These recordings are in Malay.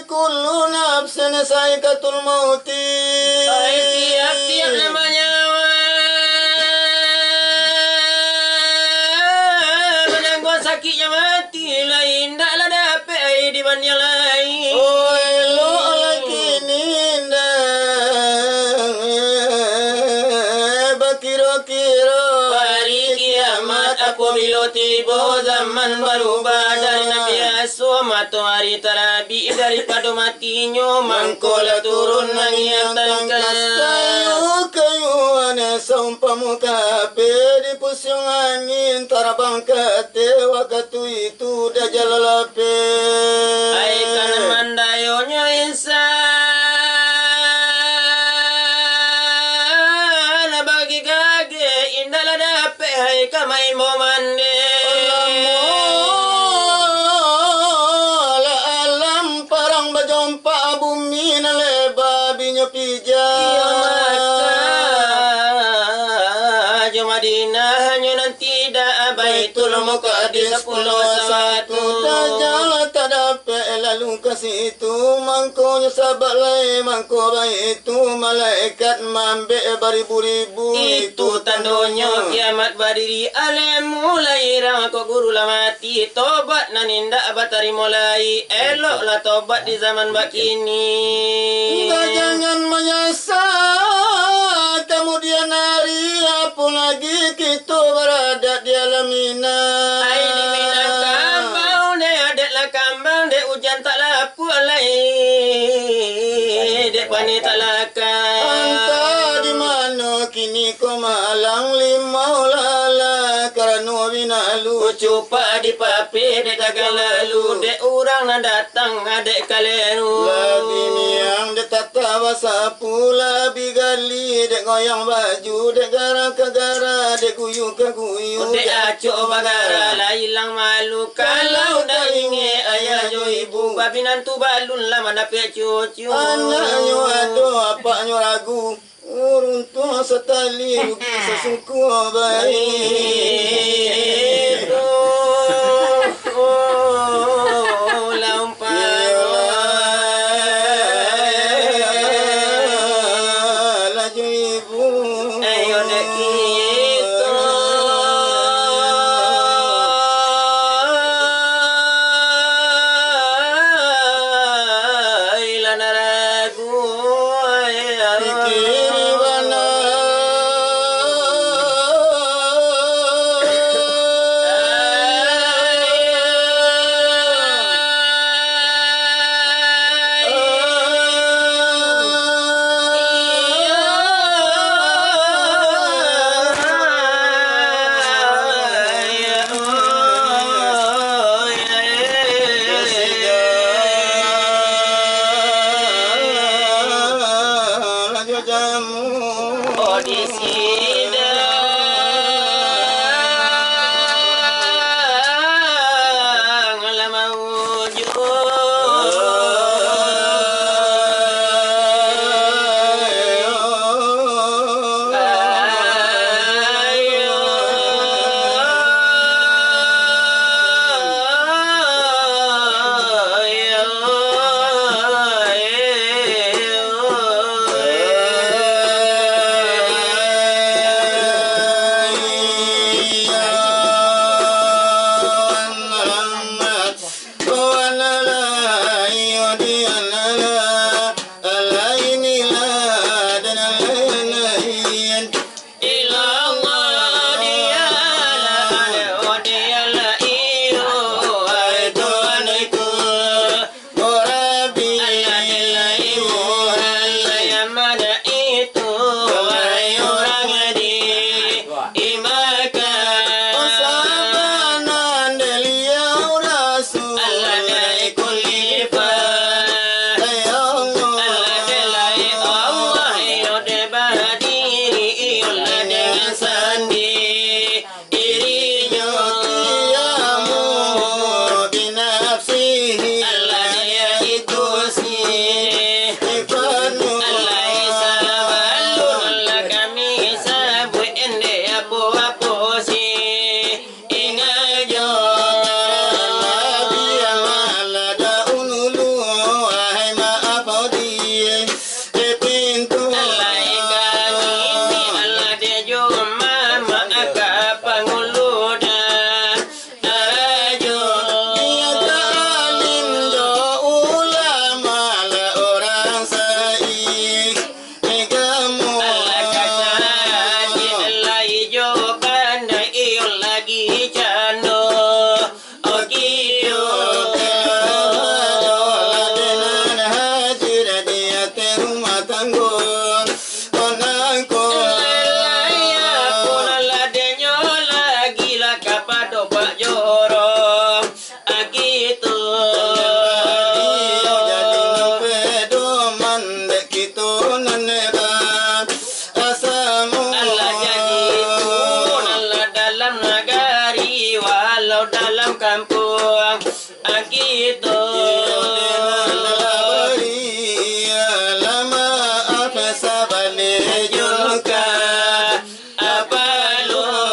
kullu nafsin saikatul mauti. Tiap-tiap namanya menanggung sakitnya mati lain taklah dapat di banyak lain. Oi lo lagi ninda bakiro-kiro Hari kiamat apabila tiba zaman berubah dari Nabi Yusuf matahari terabi daripada matinya mangkola turun mengingatkan kayu ane saumpamu kape di pusing angin tarabang kate waktu itu dah jalalape. aikan mandayonya insan bagi gage indahlah dapat hai kamai momande. Alam parang bajompa bumi na leba binyo pija. Madinah hanya nanti dah Baitul Muqaddas 10 satu. Dajjal tak dapat lalu ke situ mangkonya sahabat lain mangko itu malaikat mambek beribu-ribu Itu tandanya kiamat berdiri alam mulai kok guru lah mati tobat naninda batari mulai eloklah tobat di zaman bakini. Jangan menyesal kemudian hari apalagi kita berada di alam mina. Ai di Minangkabau dek adaklah kambang dek hujan tak lapu alai dek pani tak lakai. Entah di mana kini kau malang limau lala kerana binalu. Cupa di papi dek dagang lalu dek orang nak datang adek kalenu. Labi miang dek tata wasapu labi gali dek goyang baju dek gara ke gara dek guyu ke guyu. Dek acok bagara lah hilang malu kalau dah ingin ayah jo ibu babi nantu balun lah mana pek cucu. Anaknya ada apaknya ragu. Runtuh setali rugi sesuku baik. Laju ibu. Ayo dek kita ilana ragu Pikir mana kampung gitu. lama apa sabane juga Apa lu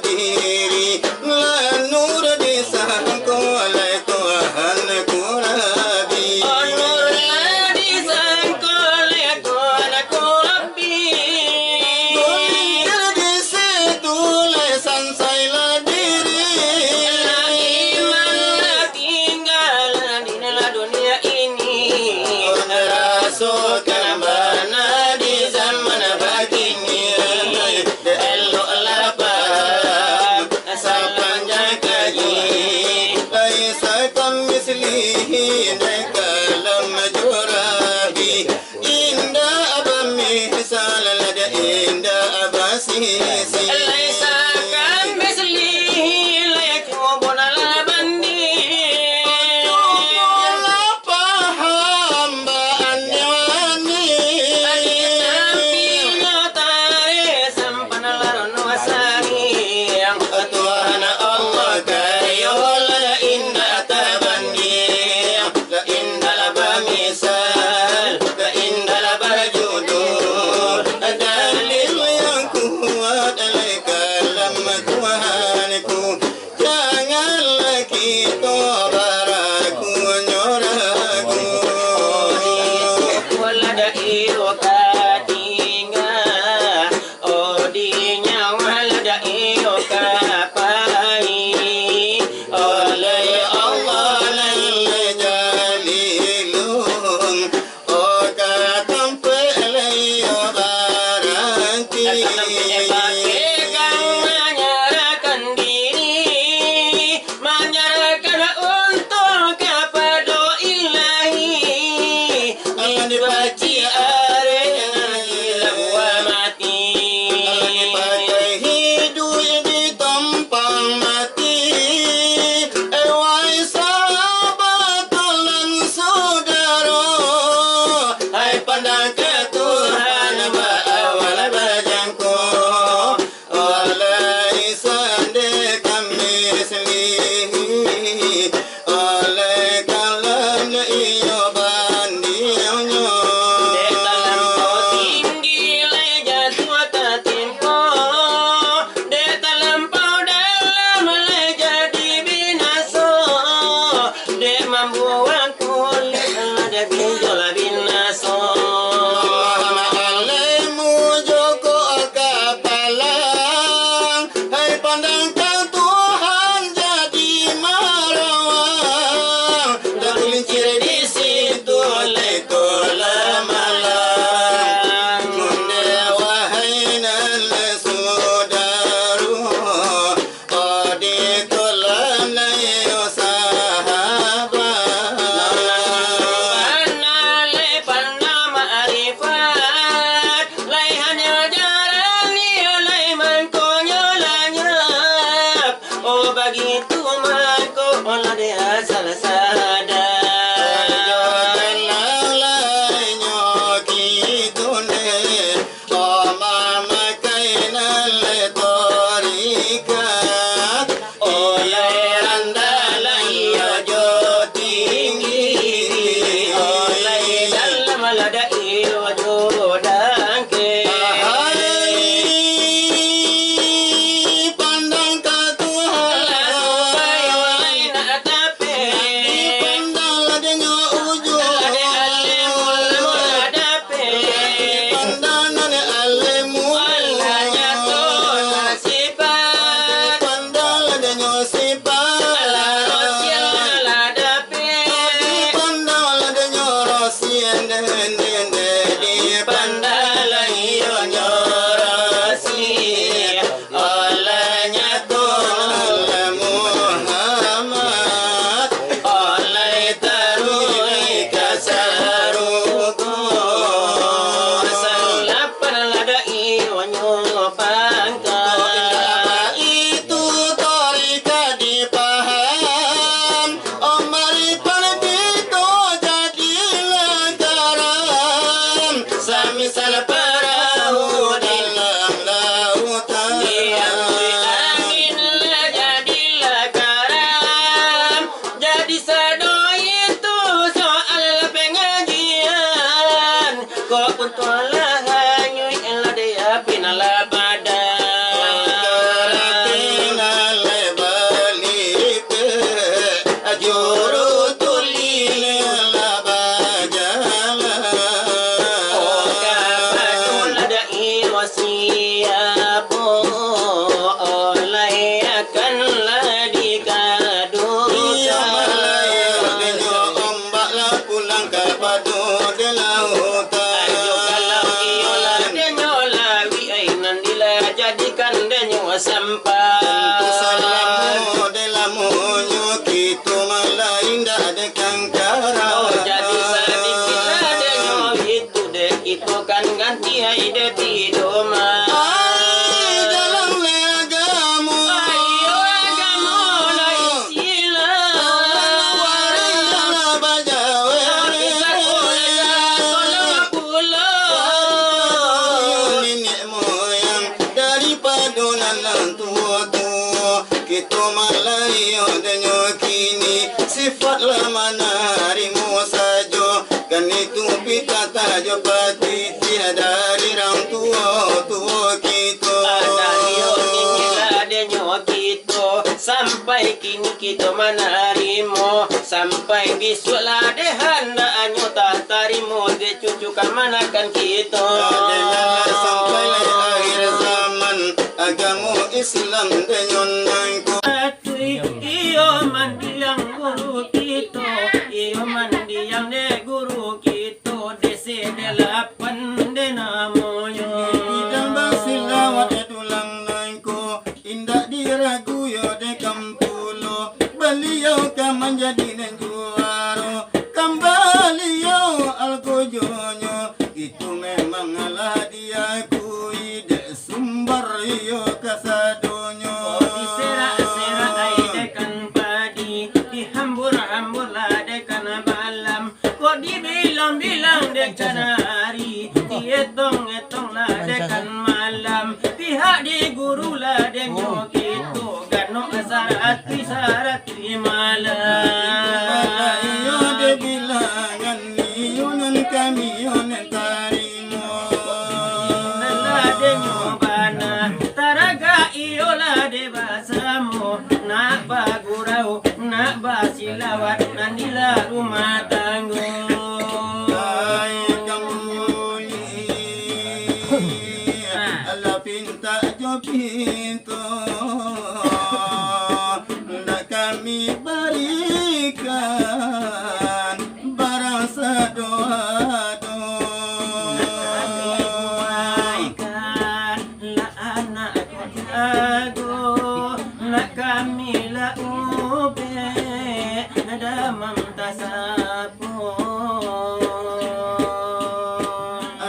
Diri la nur di sana Oh begitu mangko olah dia salah sada. Sampai salamu delamu kita malain dak kangkara. Oh jadi sedikit ada nyo itu dek itu kan ganti ai de pidoma. Dalam legamu ayo agamu la isila. Warina bajawe Bisa kuasa tolong pulau. nenek moyang dari padunan tua kita malayo denyo kini sifat lama narimu sajo kan itu pita tajo pati dari rang tua kita Anayo inilah denyo kita sampai kini kita menarimo sampai besok lah de handa anyo tak tarimo de cucu manakan kita. Sampai akhir zaman agamu Islam denyon nangku Iyo mandi yang guru kita, iyo mandi yang de guru kita, desi delapan de namanya. Idang basilawat tulang nangku indah diragu yo de kampulo beliau kan menjadi nenjuaro kembali yo algojonyo itu memang alah dia kui de sumber yo kasadonyo. Diserak-serak ai dekan padi, dihambur-hambur lah dekan malam. Kok dibilang-bilang dekan hari, dietong-etong lah dekan malam. Pihak di guru lah denyo gitu, gano syarat malam. Iyo de bilangan niyonan kami yonen tarimo. Nalade nyobana taraga iyola de basamu nak bagurau nak basilawat nandila rumah tanggo. Ay kamuli ala pinta jo pinto nak kami berikan barang sedoa-doa. Ikan la anak jago nak kami la ube ada mamtasapo.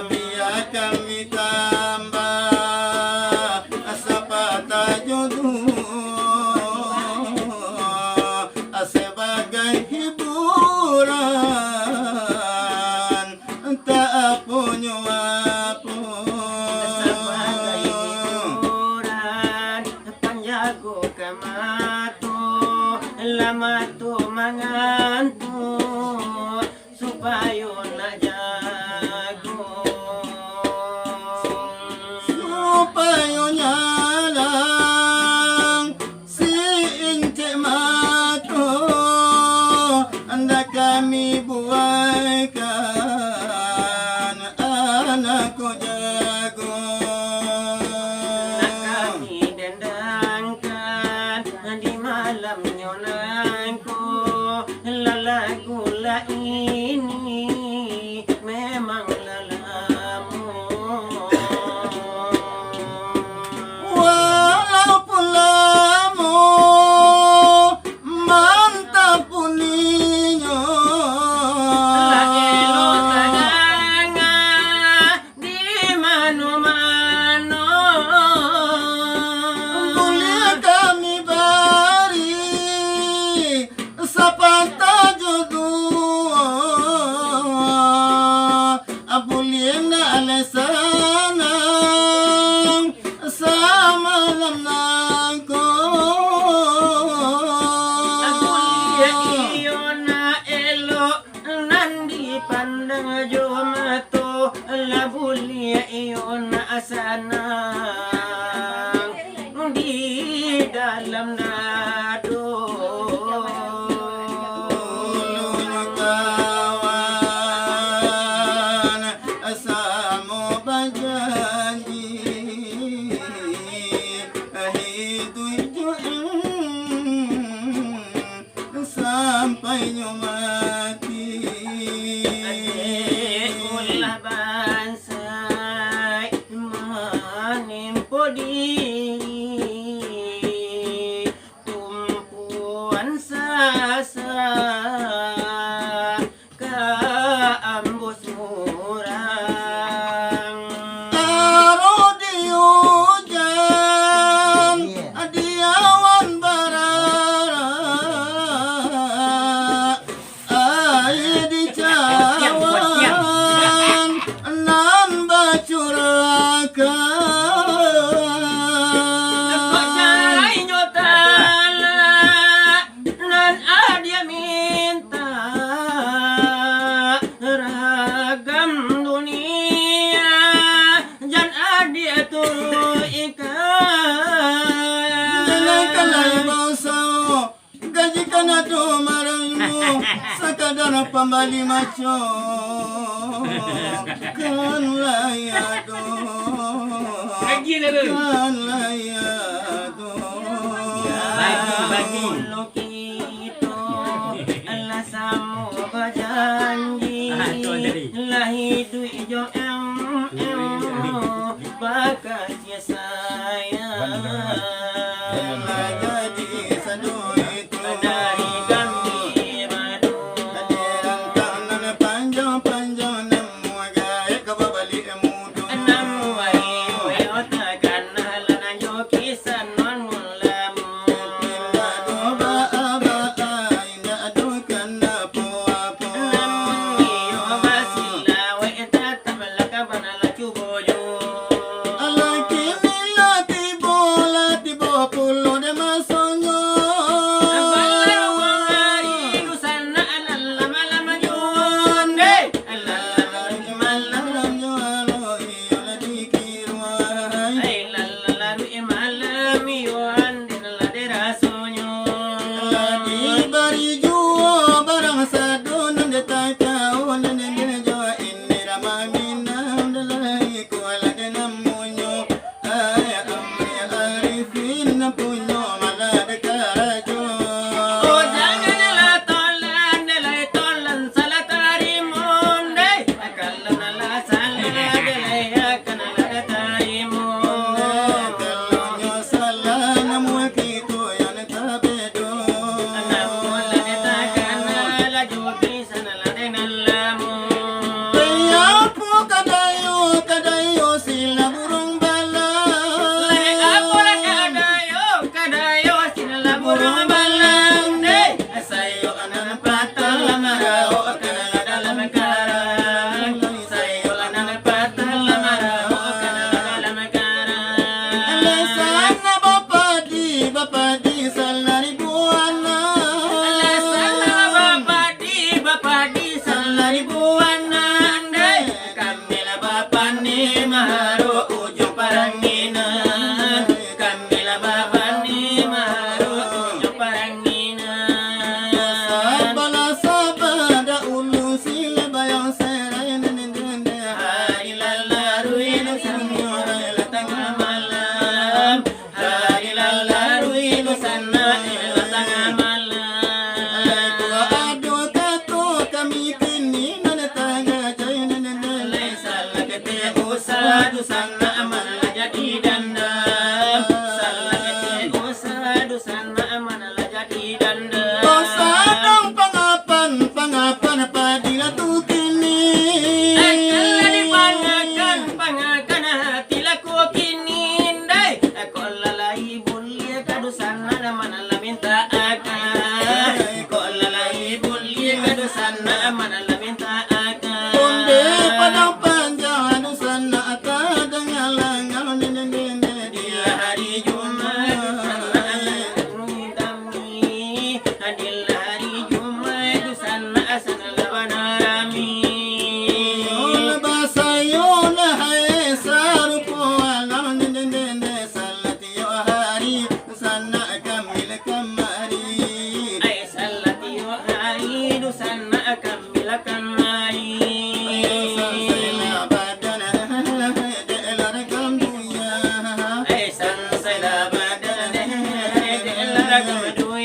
Biar kami tambah asapata jodoh lama tu mangantu supaya nak jago supaya nyalang si ince mako anda kami buaikan anakku jago nak kami dendangkan di malam nyonanku lalagu la ini memang lalamu walaupun lama mantap puninyo la elo tadanga di mano-mano boleh kami bari sapanta jodoh boleh na alasana sama lam nako Akulia iyo na elo nandi pandang jomato labulia iyo na asanang di dalam nado ulun kawan asamo bajanji sampai nyomati ulah bansai manimpo diri tumpuan sasa ka ambos murang aro di hujan di awan barara air di cawan nan bacurakan nyotala nan adia minta ragam dunia jan adia turu ikan jangan kalai bausau gaji kana do marangmu sakadar pambali maco kan layado kan layado bagi lokito Allah samu bajanji lahidu ijo bakas ya sayang jadi sadu itu dari kami madu Kadiran kanan panjang-panjang nemu agak kababali mudu namu ayo otakan halana jokisan non mulamu Indah doba aba indah adukan apa-apa namun iyo basila wa etatam lakabana la cubojo Alaki milati tibo pulo de masonyo abalar wangari dusana alalla malama jonde alalla malam ay lalla malam yo andin la derasonyo Bari juo barang sadun de takau de jo ini ramamina dalai kuala de namunyo ay amri arifin punyo malad karajo oh janganlah tolan delai tolan salah tarimonde akalana salah delai akanala tarimonde Kalonyo salah namu kito yan tabedo anamola etakanala jokisanala denalamu Kaya po kadayo sila burung bala Lai apura kadayo sinala burung balang de sayo anan patal lamarao akanala dalam karang sayo anan patal lamarao akanala dalam karang Sana bapadi salari buana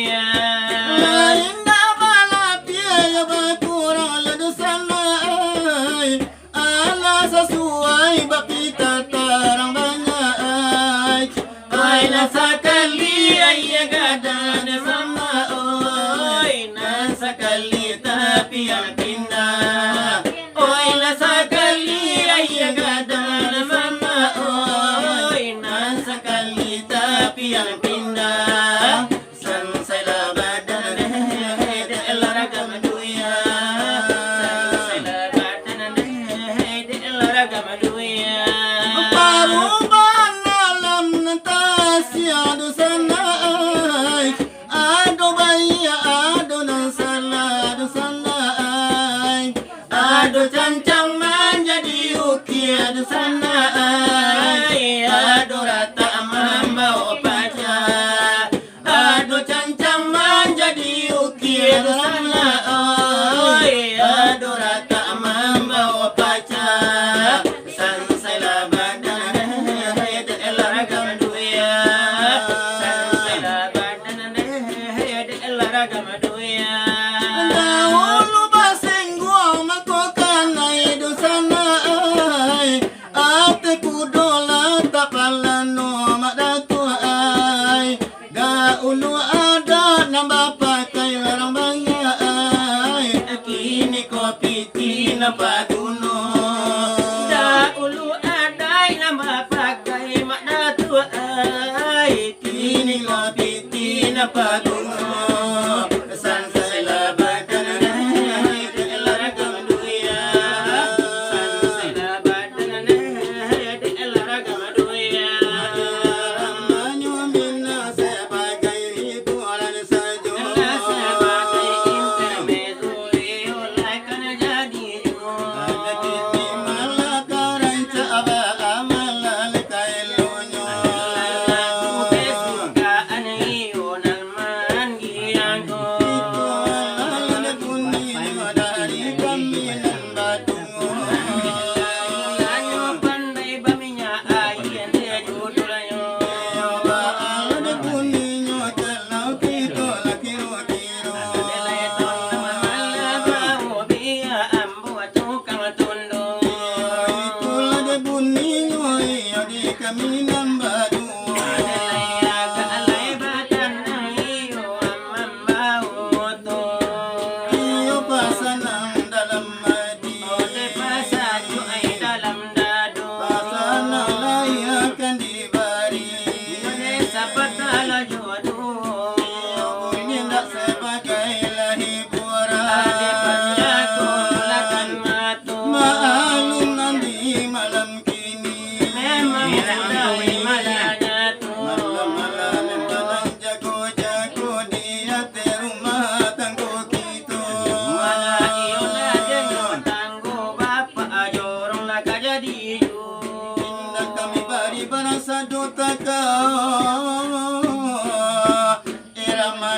duya. Indah balapia ya bakurang ledusana ay. Ala sesuai bakita tarang banyak ay nasakali ay gadan sama oy nasakali tapi yang pindah oy nasakali ay gadan sama oy nasakali tapi yang pindah san sela badan de olahraga maduya Parubahan alam nantasi ado sanay ado baya ado nang sala ado sanay ado cancang menjadi uki ado sanay ado rata membawa paca ado cancang menjadi uki ado sanay ado rata membawa paca Dahulu baseng gua makokan ay dosana ay ate kudola tapalano madatu ay dahulu ada nambah pakai larang bangga ay kini kopi tina paduno dahulu ada nambah pakai madatu ay kini kopi tina paduno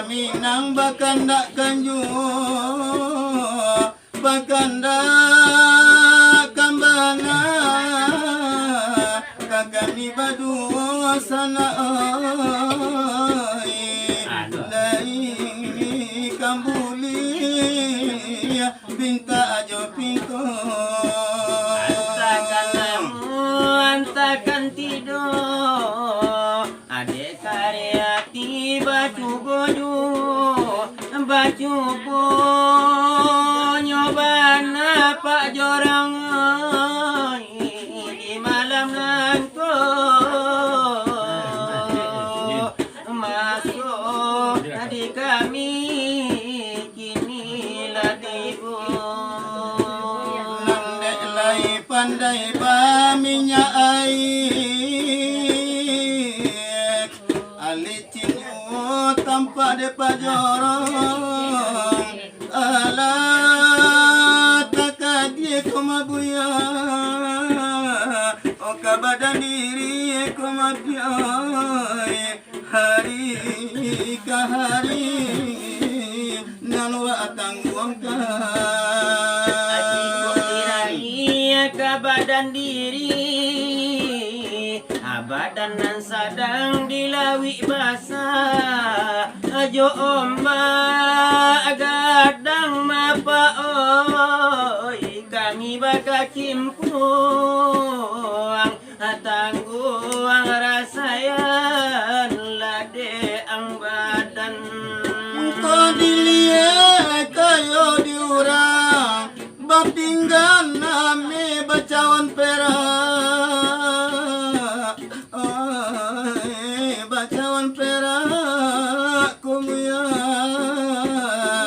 Minang bakanda kanju bakanda kambana kagani badu sana dai kambuli binta ajo pinto antakan tidur adek karyati baju goju baju nyobana pak jorang di malam langko masuk di kami kini ladibu landek lai pandai baminya air alicin tanpa de pajorong ala takadie komabuya oka badan diri komabya hari ke hari nanwa tangguang ka ke badan diri badan nan sadang dilawi basah ajo ombak gadang mapa oi kami baka kimpuang tangguang rasayan lade ang badan Kau dilihat kayo diurang Batinggan nami bacawan perak Bacawan perak kumuyan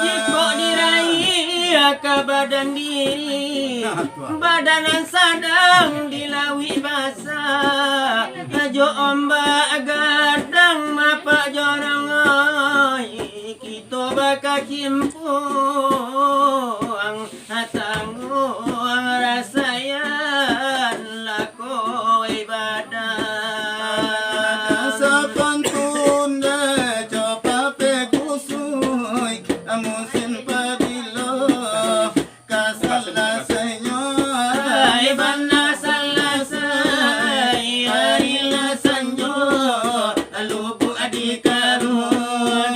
Jiko diraih ke badan diri Badanan sadang dilawi basah Ajo ombak gadang mapa jorang Kita baka kimpuang Tangguang rasayan lako ibadah Sapan tunda coba pegusuy Amusin pabilo Kasala senyor Ibana salasay Arila sanjo Lubu adikaru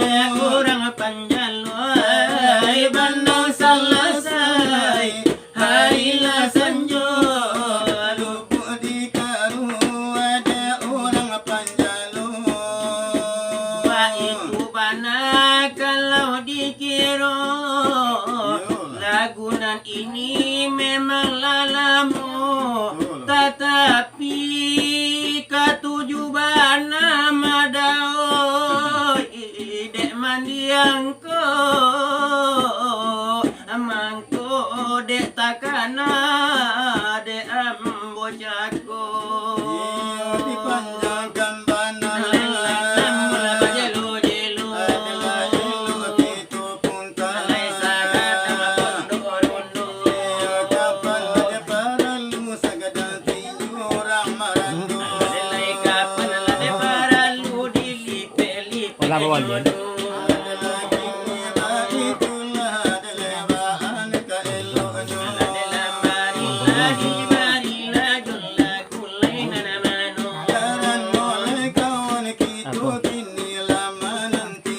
De kurang panjalo Ibana salasay Arila sanjo Lubu adikaru Ada orang panjalo Ba itu bana kalau dikira Lagunan ini memang lalamu Tetapi katujuban madao Dek mandiangko Amangko dek takana Dek ambojako Dipanjangkan bana Adalah ilmu itu pun tak Kapan ada paralu Sagadang tinyurang marandu Adalah kini itulah Adalah bahan keeloknya Jalan mulai kawan kita kini lama nanti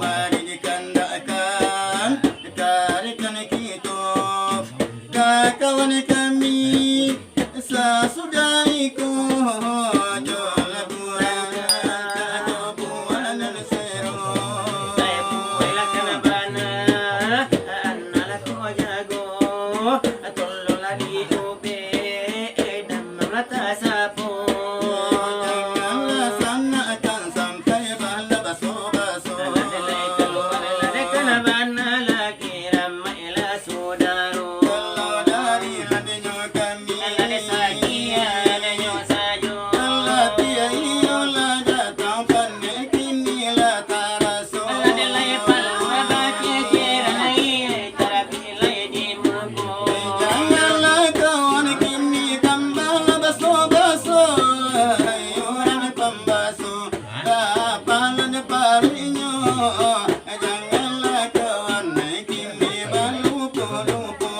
Mari dikandakan Dikarikan kita Kawan kami Sesudah ikut Jola buah Jobuan dan sero Janganlah sana akan sampai bala baso-baso Kalau dari adanya kami Allah tiada iyalah datang pandai kini lah taraso Janganlah kawan kini tambah baso-baso Orang pembaso Dapalan parinya Janganlah kawan kini balupo-lupo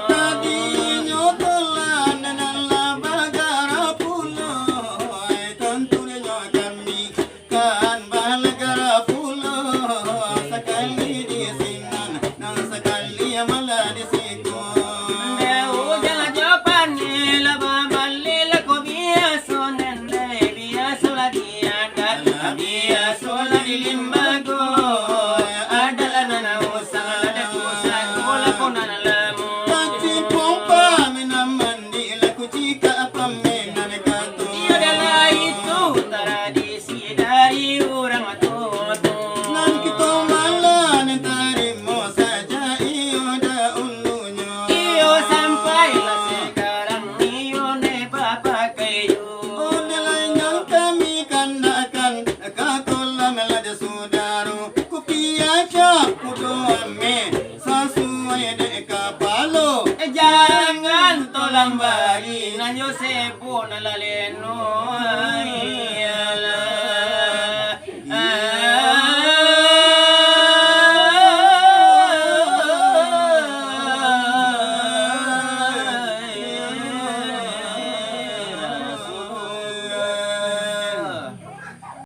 Tadinya telan dan bagara pulo tentunya kami kan bagara pulo sekali di sinan dan sekali malah di situ Kaci pompa minamandi laku jika pamenan katu Nan kita malah nentarimo saja iyo da ulunya Odalanya kami kandakan Katola melade sudaru Kupiaca kudo ame Sasuai kapalo. Jangan tolang bagi na Yosepo na laleno.